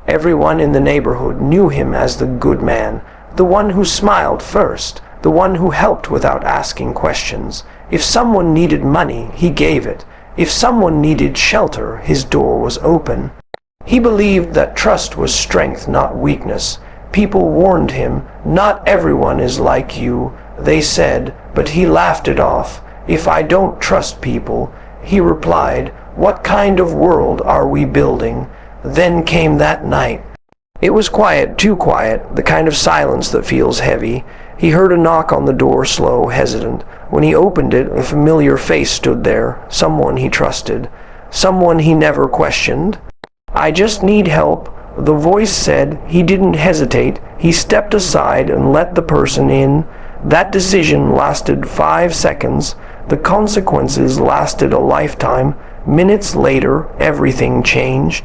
Everyone in the neighborhood knew him as the good man, the one who smiled first, the one who helped without asking questions. If someone needed money, he gave it. If someone needed shelter, his door was open. He believed that trust was strength, not weakness. People warned him, "Not everyone is like you," they said, but he laughed it off. "If I don't trust people," he replied, "what kind of world are we building?" Then came that night. It was quiet, too quiet, the kind of silence that feels heavy. He heard a knock on the door, slow, hesitant. When he opened it, a familiar face stood there, someone he trusted, someone he never questioned. "I just need help," the voice said. He didn't hesitate. He stepped aside and let the person in. That decision lasted 5 seconds. The consequences lasted a lifetime. Minutes later, everything changed.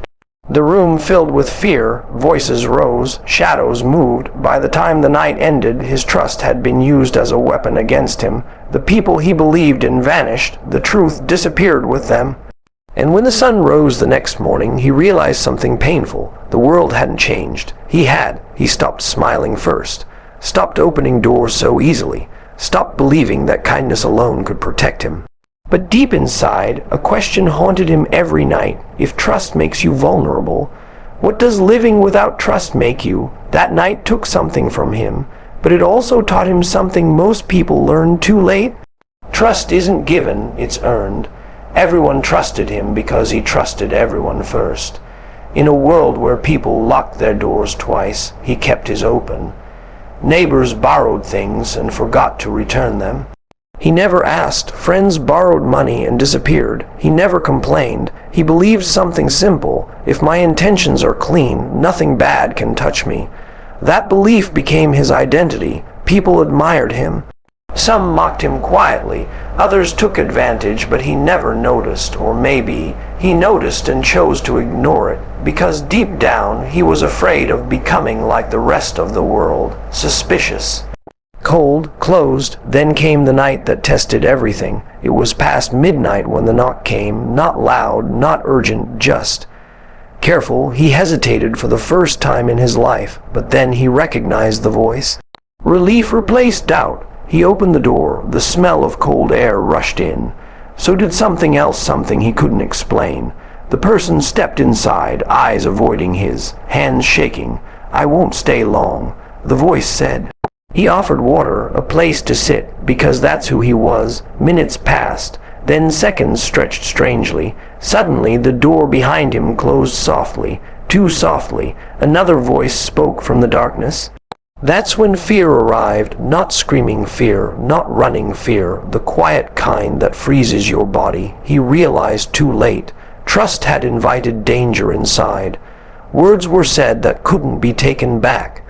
The room filled with fear, voices rose, shadows moved. By the time the night ended, his trust had been used as a weapon against him. The people he believed in vanished, the truth disappeared with them. And when the sun rose the next morning, he realized something painful. The world hadn't changed. He had. He stopped smiling first, stopped opening doors so easily, stopped believing that kindness alone could protect him. But deep inside, a question haunted him every night. If trust makes you vulnerable, what does living without trust make you? That night took something from him, but it also taught him something most people learn too late. Trust isn't given, it's earned. Everyone trusted him because he trusted everyone first. In a world where people locked their doors twice, he kept his open. Neighbors borrowed things and forgot to return them. He never asked. Friends borrowed money and disappeared. He never complained. He believed something simple. If my intentions are clean, nothing bad can touch me. That belief became his identity. People admired him. Some mocked him quietly. Others took advantage, but he never noticed. Or maybe he noticed and chose to ignore it, because deep down he was afraid of becoming like the rest of the world, suspicious. Cold, closed, then came the night that tested everything. It was past midnight when the knock came, not loud, not urgent, just. Careful, he hesitated for the first time in his life, but then he recognized the voice. Relief replaced doubt. He opened the door. The smell of cold air rushed in. So did something else, something he couldn't explain. The person stepped inside, eyes avoiding his, hands shaking. "I won't stay long," the voice said. He offered water, a place to sit, because that's who he was. Minutes passed, then seconds stretched strangely. Suddenly, the door behind him closed softly, too softly. Another voice spoke from the darkness. That's when fear arrived, not screaming fear, not running fear, the quiet kind that freezes your body. He realized too late. Trust had invited danger inside. Words were said that couldn't be taken back.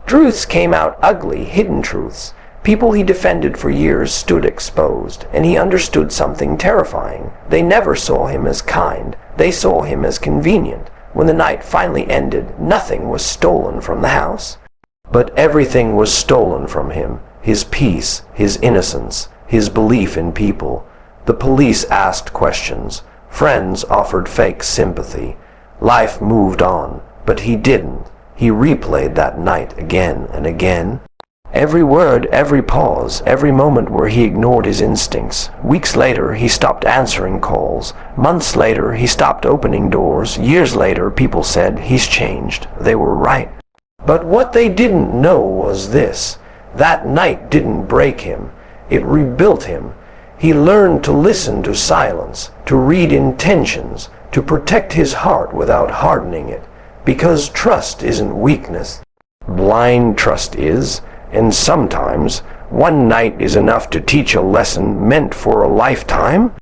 Truths came out ugly, hidden truths. People he defended for years stood exposed, and he understood something terrifying. They never saw him as kind. They saw him as convenient. When the night finally ended, nothing was stolen from the house. But everything was stolen from him. His peace, his innocence, his belief in people. The police asked questions. Friends offered fake sympathy. Life moved on, but he didn't. He replayed that night again and again. Every word, every pause, every moment where he ignored his instincts. Weeks later, he stopped answering calls. Months later, he stopped opening doors. Years later, people said, "He's changed." They were right. But what they didn't know was this. That night didn't break him. It rebuilt him. He learned to listen to silence, to read intentions, to protect his heart without hardening it. Because trust isn't weakness. Blind trust is, and sometimes one night is enough to teach a lesson meant for a lifetime.